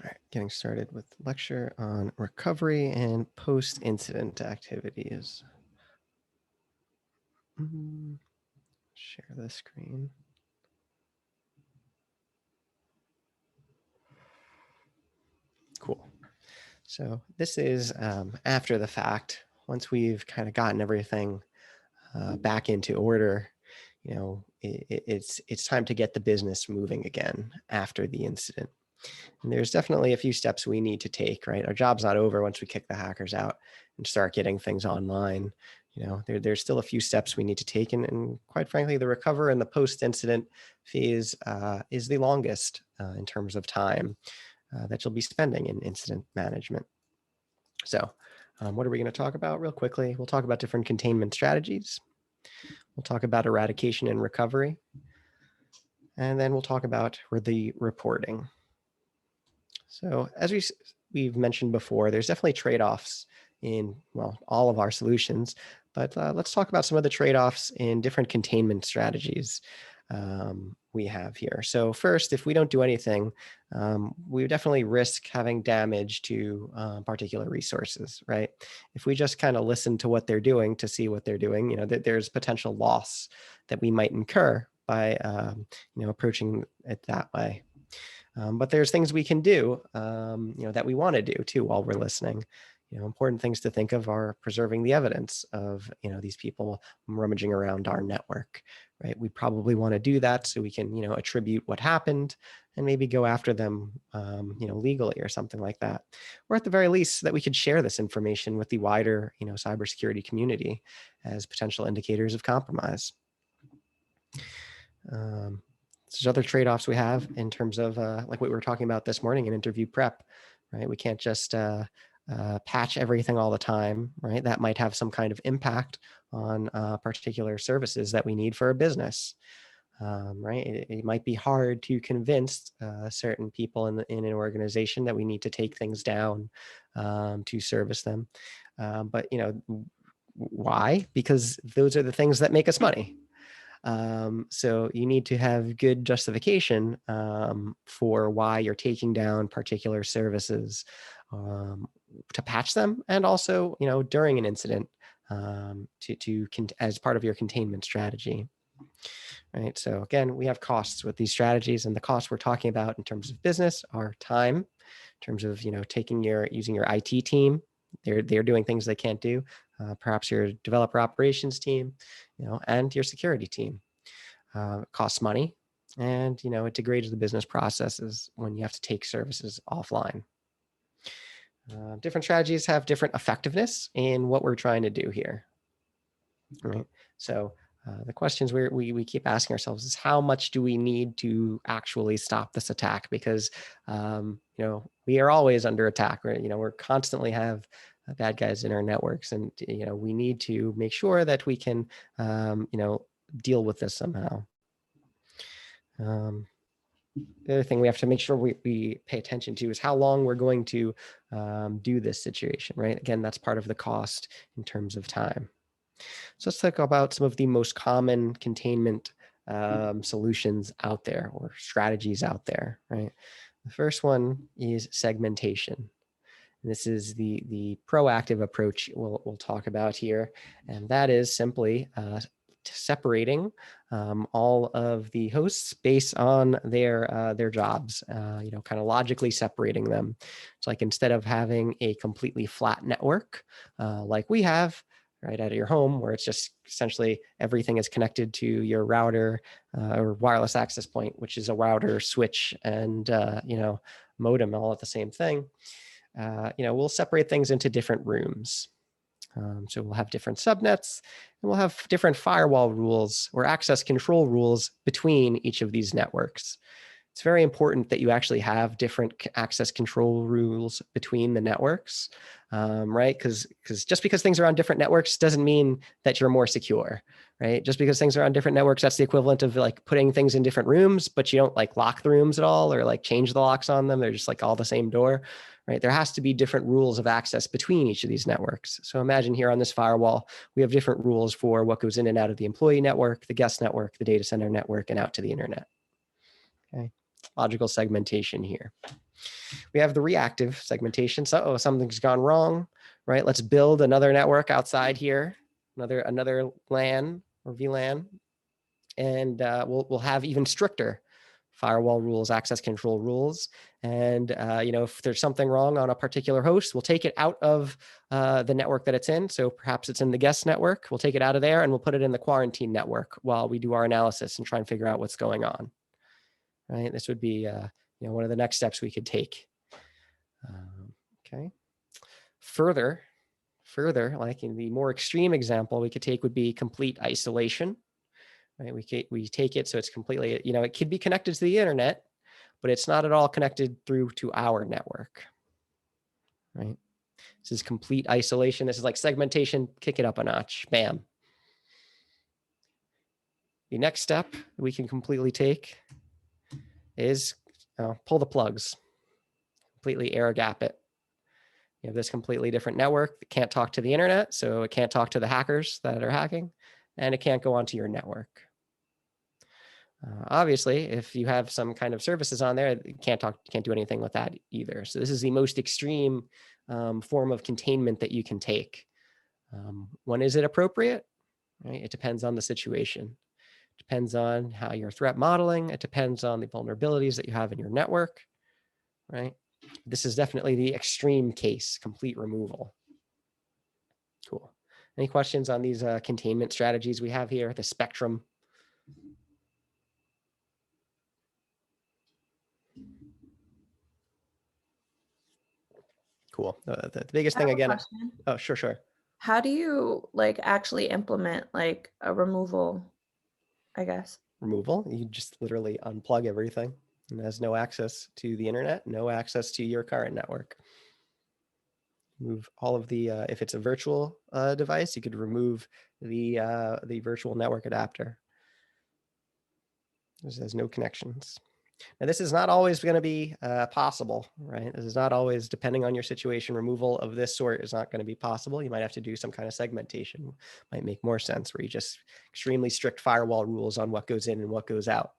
All right, getting started with the lecture on recovery and post-incident activities. Share the screen. Cool. So this is after the fact. Once we've kind of gotten everything back into order, it's time to get the business moving again after the incident. And there's definitely a few steps we need to take, right? Our job's not over once we kick the hackers out and start getting things online. There's still a few steps we need to take. And quite frankly, the recover and the post-incident phase is the longest in terms of time that you'll be spending in incident management. So what are we going to talk about real quickly? We'll talk about different containment strategies. We'll talk about eradication and recovery. And then we'll talk about the reporting. So as we've mentioned before, there's definitely trade-offs in, well, all of our solutions, but let's talk about some of the trade-offs in different containment strategies we have here. So first, if we don't do anything, we definitely risk having damage to particular resources, right? If we just kind of listen to what they're doing to see what they're doing, there's potential loss that we might incur by, approaching it that way. But there's things we can do, that we want to do too while we're listening. Important things to think of are preserving the evidence of, these people rummaging around our network, right? We probably want to do that so we can, attribute what happened and maybe go after them, legally or something like that. Or at the very least, so that we could share this information with the wider, cybersecurity community as potential indicators of compromise. There's other trade-offs we have in terms of like what we were talking about this morning in interview prep, right? We can't just patch everything all the time, right? That might have some kind of impact on particular services that we need for a business, right? It might be hard to convince certain people in an organization that we need to take things down to service them. But, why? Because those are the things that make us money. So you need to have good justification for why you're taking down particular services to patch them, and also, during an incident as part of your containment strategy. Right. So again, we have costs with these strategies, and the costs we're talking about in terms of business are time, in terms of using your IT team. They're doing things they can't do. Perhaps your developer operations team, and your security team. It costs money, and it degrades the business processes when you have to take services offline. Different strategies have different effectiveness in what we're trying to do here. Right. So the questions we keep asking ourselves is, how much do we need to actually stop this attack? Because we are always under attack, right? We're constantly have bad guys in our networks, and we need to make sure that we can deal with this somehow. The other thing we have to make sure we pay attention to is how long we're going to do this situation, right? Again, that's part of the cost in terms of time. So let's talk about some of the most common containment solutions out there, or strategies out there, right? The first one is segmentation. And this is the proactive approach we'll talk about here. And that is simply separating all of the hosts based on their jobs, kind of logically separating them. It's like, instead of having a completely flat network like we have right out of your home, where it's just essentially everything is connected to your router or wireless access point, which is a router, switch, and modem all at the same thing. We'll separate things into different rooms. So we'll have different subnets, and we'll have different firewall rules or access control rules between each of these networks. It's very important that you actually have different access control rules between the networks, right? Because just because things are on different networks doesn't mean that you're more secure, right? Just because things are on different networks, that's the equivalent of like putting things in different rooms, but you don't like lock the rooms at all, or like change the locks on them. They're just like all the same door, right? There has to be different rules of access between each of these networks. So imagine here on this firewall, we have different rules for what goes in and out of the employee network, the guest network, the data center network, and out to the internet. Okay. Logical segmentation here. We have the reactive segmentation. So, oh, something's gone wrong, right? Let's build another network outside here, another LAN or VLAN, and we'll have even stricter firewall rules, access control rules. And if there's something wrong on a particular host, we'll take it out of the network that it's in. So perhaps it's in the guest network. We'll take it out of there and we'll put it in the quarantine network while we do our analysis and try and figure out what's going on. Right? This would be one of the next steps we could take. Okay. Further, like in the more extreme example we could take would be complete isolation. Right? We take it so it's completely, it could be connected to the internet, but it's not at all connected through to our network. Right? This is complete isolation. This is like segmentation, kick it up a notch, bam. The next step we can completely take is pull the plugs, completely air gap it. You have this completely different network that can't talk to the internet, so it can't talk to the hackers that are hacking, and it can't go onto your network. Obviously, if you have some kind of services on there, you can't do anything with that either. So this is the most extreme form of containment that you can take. When is it appropriate? Right? It depends on the situation. It depends on how you're threat modeling. It depends on the vulnerabilities that you have in your network. Right? This is definitely the extreme case, complete removal. Cool. Any questions on these containment strategies we have here, the spectrum? Cool. The biggest thing again. Oh, sure. How do you like actually implement like a removal, I guess? Removal? You just literally unplug everything and has no access to the internet, no access to your current network. Move all of the, if it's a virtual device, you could remove the virtual network adapter. There's no connections. Now, this is not always going to be possible, right? This is not always, depending on your situation, removal of this sort is not going to be possible. You might have to do some kind of segmentation. Might make more sense where you just extremely strict firewall rules on what goes in and what goes out.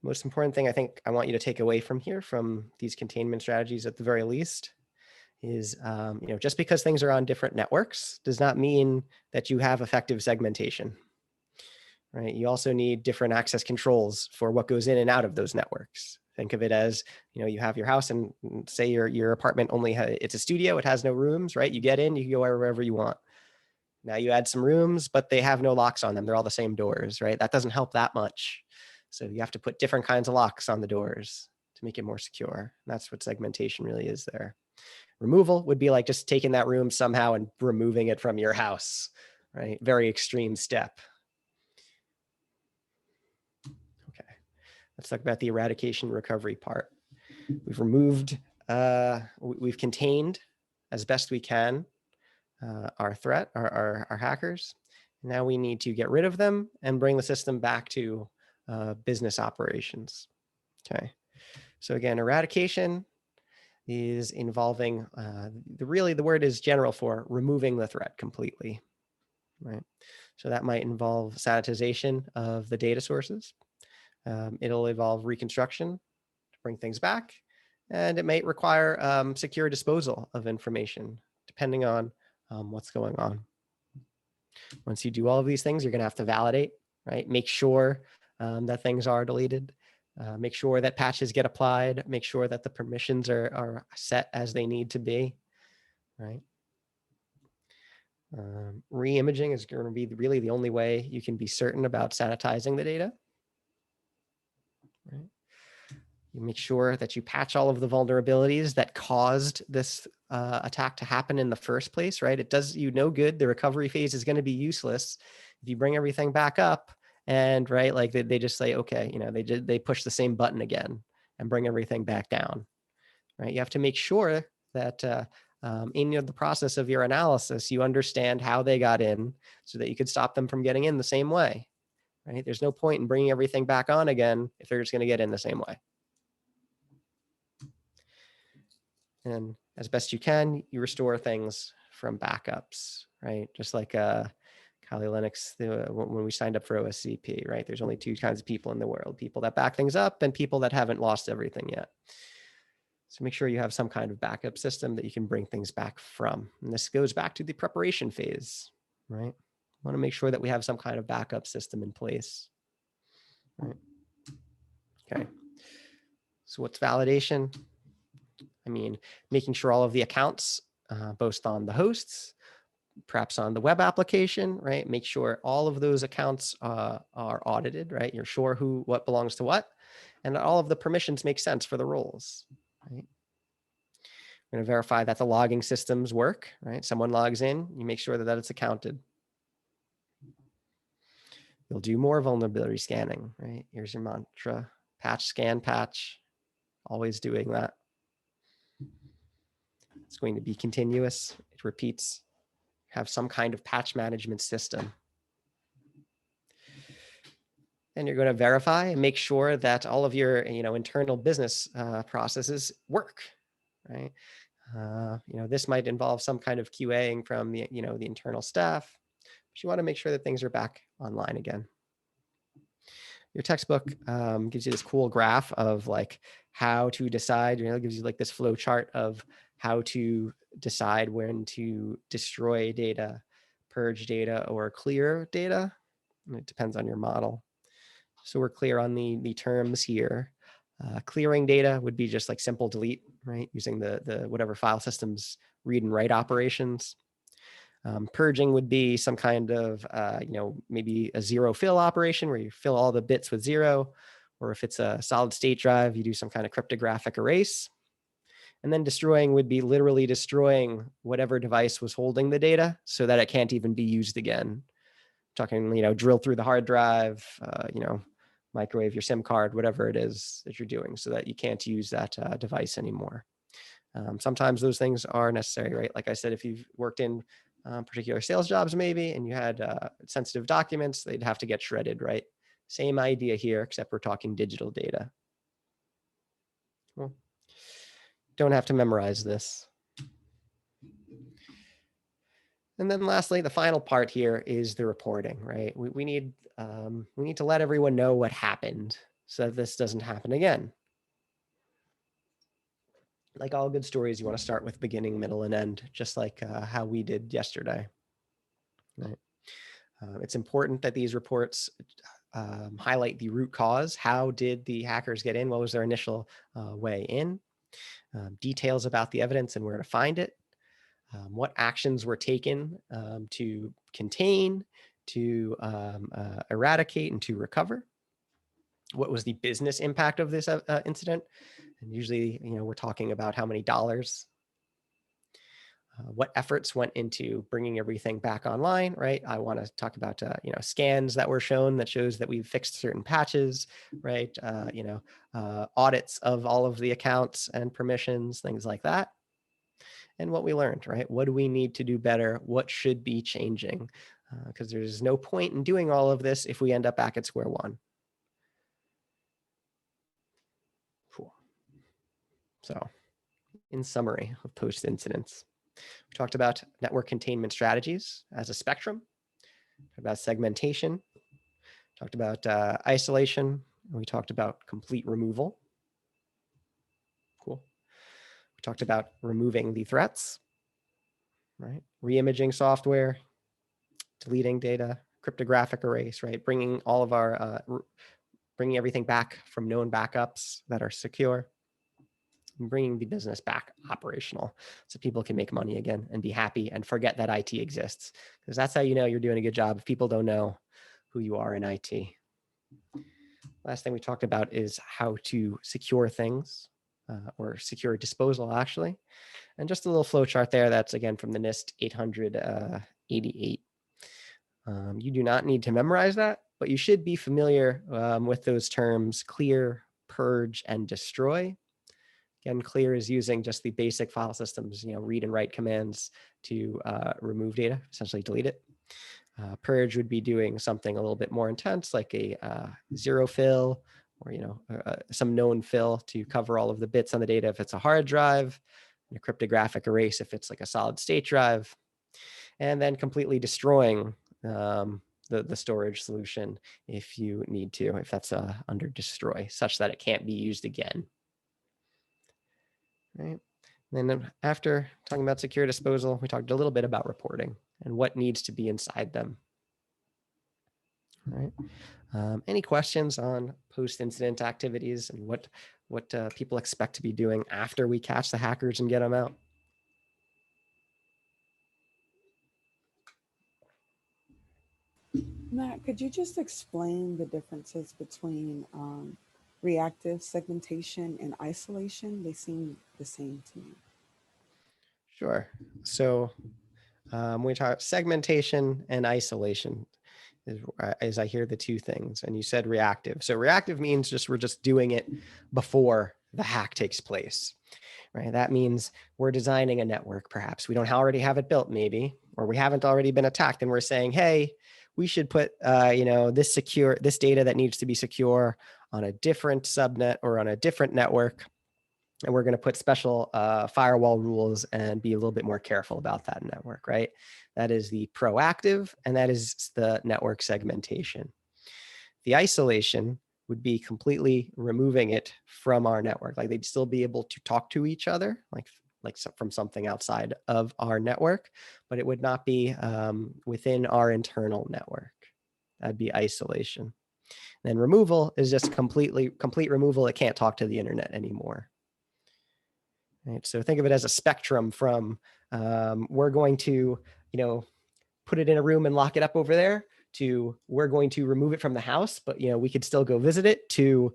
Most important thing I think I want you to take away from here, from these containment strategies at the very least, is just because things are on different networks does not mean that you have effective segmentation. Right? You also need different access controls for what goes in and out of those networks. Think of it as, you have your house and say your apartment only it's a studio, it has no rooms, right? You get in, you can go wherever you want. Now you add some rooms, but they have no locks on them. They're all the same doors, right? That doesn't help that much. So you have to put different kinds of locks on the doors to make it more secure. And that's what segmentation really is there. Removal would be like just taking that room somehow and removing it from your house, right? Very extreme step. Let's talk about the eradication recovery part. We've removed, we've contained as best we can our threat, our hackers. Now we need to get rid of them and bring the system back to business operations. Okay. So again, eradication is involving, really the word is general for removing the threat completely, right? So that might involve sanitization of the data sources. It'll involve reconstruction to bring things back, and it may require secure disposal of information, depending on what's going on. Once you do all of these things, you're going to have to validate, right? Make sure that things are deleted. Make sure that patches get applied. Make sure that the permissions are set as they need to be, right? Re-imaging is going to be really the only way you can be certain about sanitizing the data. Right? You make sure that you patch all of the vulnerabilities that caused this attack to happen in the first place, right? It does you no good. The recovery phase is going to be useless if you bring everything back up and right, like they just say, okay, they push the same button again and bring everything back down, right? You have to make sure that in the process of your analysis, you understand how they got in so that you could stop them from getting in the same way, right? There's no point in bringing everything back on again if they're just going to get in the same way. And as best you can, you restore things from backups, right? Just like kind Kali Linux, when we signed up for OSCP, right? There's only two kinds of people in the world, people that back things up and people that haven't lost everything yet. So make sure you have some kind of backup system that you can bring things back from. And this goes back to the preparation phase, right? Want to make sure that we have some kind of backup system in place, right? Okay. So what's validation? I mean, making sure all of the accounts, both on the hosts, perhaps on the web application, right? Make sure all of those accounts are audited, right? You're sure what belongs to what, and all of the permissions make sense for the roles, right? We're going to verify that the logging systems work, right? Someone logs in, you make sure that it's accounted. You'll do more vulnerability scanning, right? Here's your mantra: patch, scan, patch. Always doing that. It's going to be continuous. It repeats. Have some kind of patch management system. And you're going to verify and make sure that all of your internal business processes work, right? This might involve some kind of QAing from the internal staff, but you want to make sure that things are back online again. Your textbook gives you this cool graph of like how to decide, it gives you like this flow chart of how to decide when to destroy data, purge data, or clear data. It depends on your model. So we're clear on the terms here. Clearing data would be just like simple delete, right? Using the whatever file systems read and write operations. Purging would be some kind of, maybe a zero fill operation where you fill all the bits with zero, or if it's a solid state drive, you do some kind of cryptographic erase. And then destroying would be literally destroying whatever device was holding the data so that it can't even be used again. Talking, drill through the hard drive, microwave your SIM card, whatever it is that you're doing, so that you can't use that device anymore. Sometimes those things are necessary, right? Like I said, if you've worked in particular sales jobs maybe, and you had sensitive documents, they'd have to get shredded, right? Same idea here, except we're talking digital data. Well, don't have to memorize this. And then lastly, the final part here is the reporting, right? We need to let everyone know what happened so that this doesn't happen again. Like all good stories, you want to start with beginning, middle, and end, just like how we did yesterday. Right? It's important that these reports highlight the root cause. How did the hackers get in? What was their initial way in? Details about the evidence and where to find it. What actions were taken to contain, to eradicate, and to recover. What was the business impact of this incident? And usually, we're talking about how many dollars. What efforts went into bringing everything back online, right? I want to talk about, scans that were shown that shows that we've fixed certain patches, right? Audits of all of the accounts and permissions, things like that. And what we learned, right? What do we need to do better? What should be changing? Because there's no point in doing all of this if we end up back at square one. Cool. So in summary of post-incidents, we talked about network containment strategies as a spectrum, talked about segmentation, talked about isolation, and we talked about complete removal. Cool. We talked about removing the threats, right? Reimaging software, deleting data, cryptographic erase, right? Bringing all of our, bringing everything back from known backups that are secure, and bringing the business back operational so people can make money again and be happy and forget that IT exists. Because that's how you know you're doing a good job, if people don't know who you are in IT. Last thing we talked about is how to secure things or secure disposal, actually. And just a little flow chart there. That's again from the NIST 888. You do not need to memorize that, but you should be familiar with those terms: clear, purge, and destroy. Again, clear is using just the basic file systems, read and write commands to remove data, essentially delete it. Purge would be doing something a little bit more intense, like a zero fill, or some known fill to cover all of the bits on the data if it's a hard drive, and a cryptographic erase if it's like a solid state drive, and then completely destroying the storage solution if you need to, if that's under destroy, such that it can't be used again. Right. And then after talking about secure disposal, we talked a little bit about reporting and what needs to be inside them. All right. Any questions on post-incident activities and what people expect to be doing after we catch the hackers and get them out? Matt, could you just explain the differences between reactive segmentation and isolation? They seem the same to me. Sure. So we talk segmentation and isolation as I hear the two things. And you said reactive. So reactive means just we're just doing it before the hack takes place, right? That means we're designing a network. Perhaps we don't already have it built, maybe, or we haven't already been attacked, and we're saying, hey, we should put this data that needs to be secure on a different subnet or on a different network, and we're going to put special firewall rules and be a little bit more careful about that network, right? That is the proactive, and that is the network segmentation. The isolation would be completely removing it from our network. Like they'd still be able to talk to each other, like from something outside of our network, but it would not be within our internal network. That'd be isolation. Then removal is just complete removal. It can't talk to the internet anymore. Right? So think of it as a spectrum from we're going to, put it in a room and lock it up over there, to we're going to remove it from the house, but we could still go visit it, to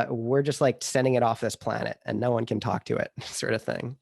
we're just like sending it off this planet and no one can talk to it, sort of thing.